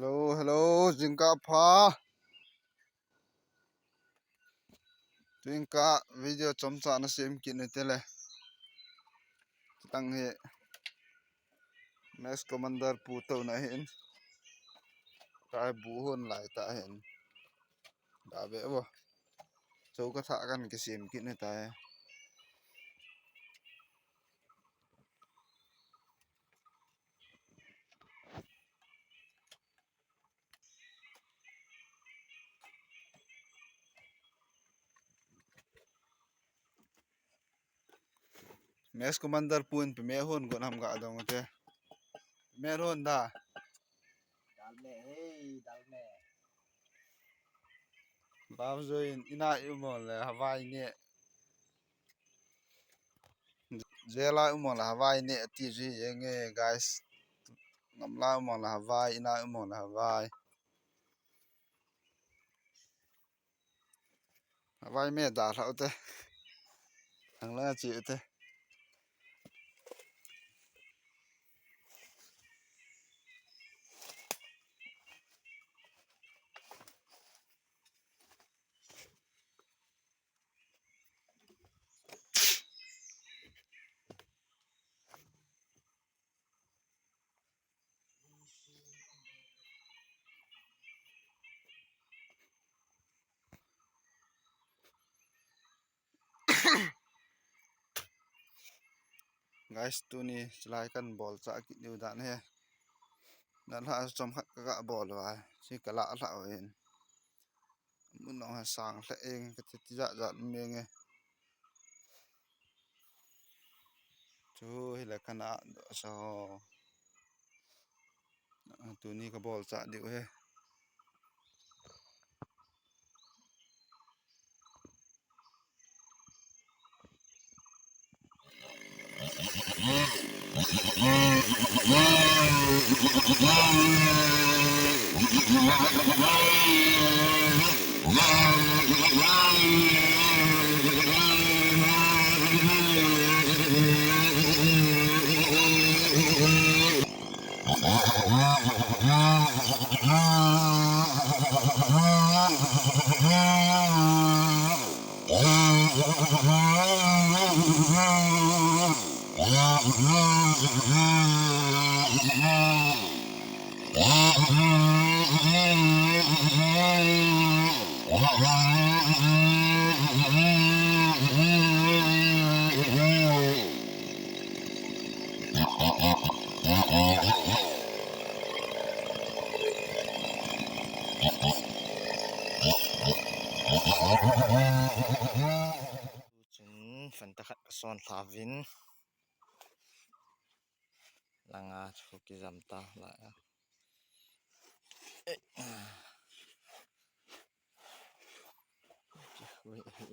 Hello, hello, Jinka Pha. Jinka video chomcha na sim kin tele. Tang he Max Commander puto na hin. Tai bu hon lai ta hin. Da be bo. Chau ka tha kan ke sim kin ta. Max Commander pun pe me hon gon ham ga dong te. Me hon da. Dal me, hey, dal me. Baw join ina umol le Hawaii ne. Jela umol Hawaii ne ti ji yenge guys. Ngamla umol Hawaii ina umol Hawaii. Hawaii me da thau te. Thằng la chi te. Guys tu ni chlai kan ball cha ki diu dan he nan ha chom khat ka ball wa si kala la wen mun no ha sang hla eng ka ti ja ja meng e chu hi la kana so tu ni ka ball cha diu he Chun fan ta khat son thavin langa thu ki zam ta la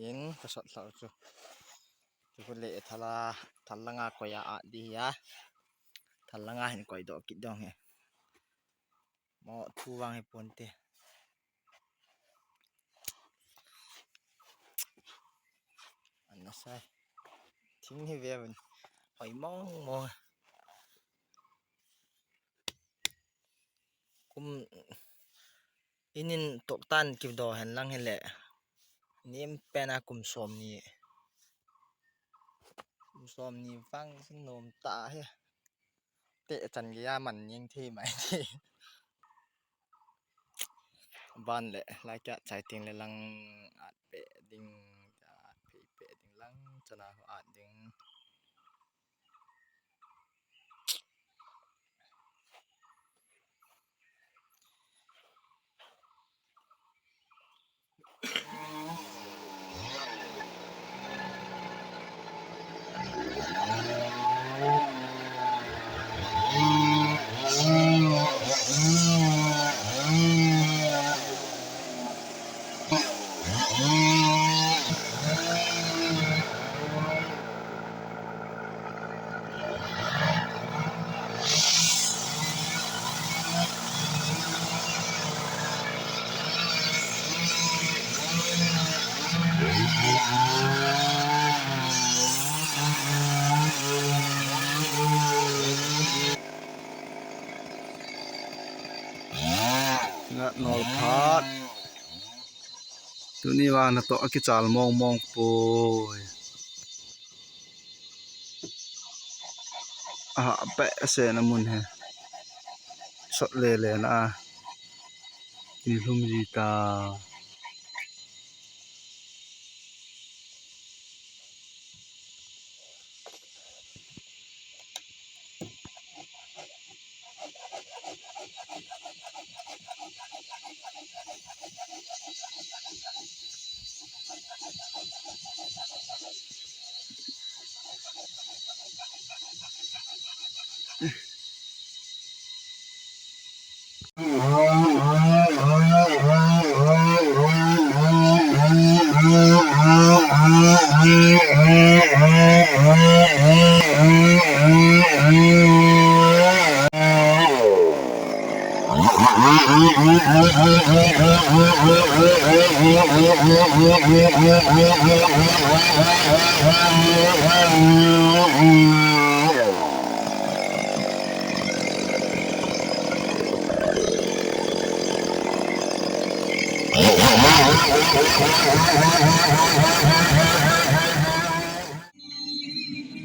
in ka sot thlau chu chu le thalanga ko ya a di ya thalanga hin koi do ki dong he mo thu wang he ponte anna sai thing he ve hoi mong mo kum inin tok tan ki do han lang hele nim pena kum som ni phang sin nom ta he te chan ya man ning thi mai thi ban le lai cha chai ting le lang at pe ding ta pe ding lang chana ho at ding ngắt nol phát tụi ni vào là tọa cái chảo mong mong bồi bẹ xe nó muốn hè sọt lề lề na đi lung gì ta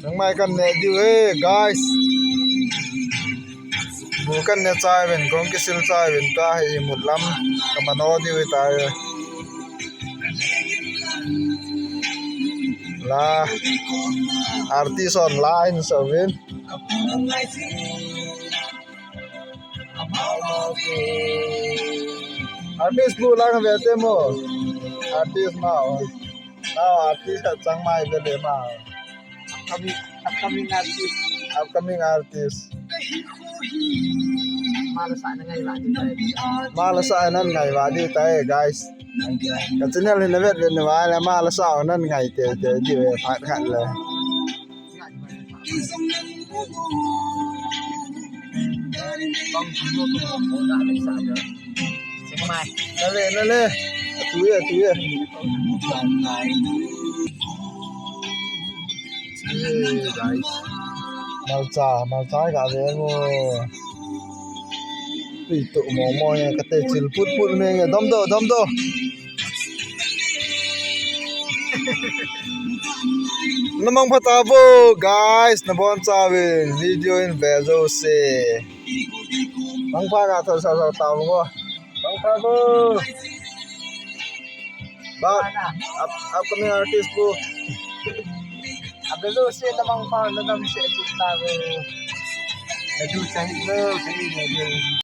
chẳng may cần nè đi ê guys bukan nè chai bên con cái sil chai bên ta hay một lắm mà nó đi ta là artist online savin artist bu lang về tem mo artist mau artist chẳng may về để mau upcoming artist malasa nan ngày vadi tay guys cái channel này biết về nói là malasa nan ngày te đi về phát khẩnเลยnó lên túi guys mal cha cả về ngô bị tụ mò nha cái tê chìl phút mình đom đô namang patabo guys na bon chawin video in vezo se bang pha ga thor sa tao ngo bang pha bo but upcoming artist bu abelo se namang pha na nam se chita go na du chai lo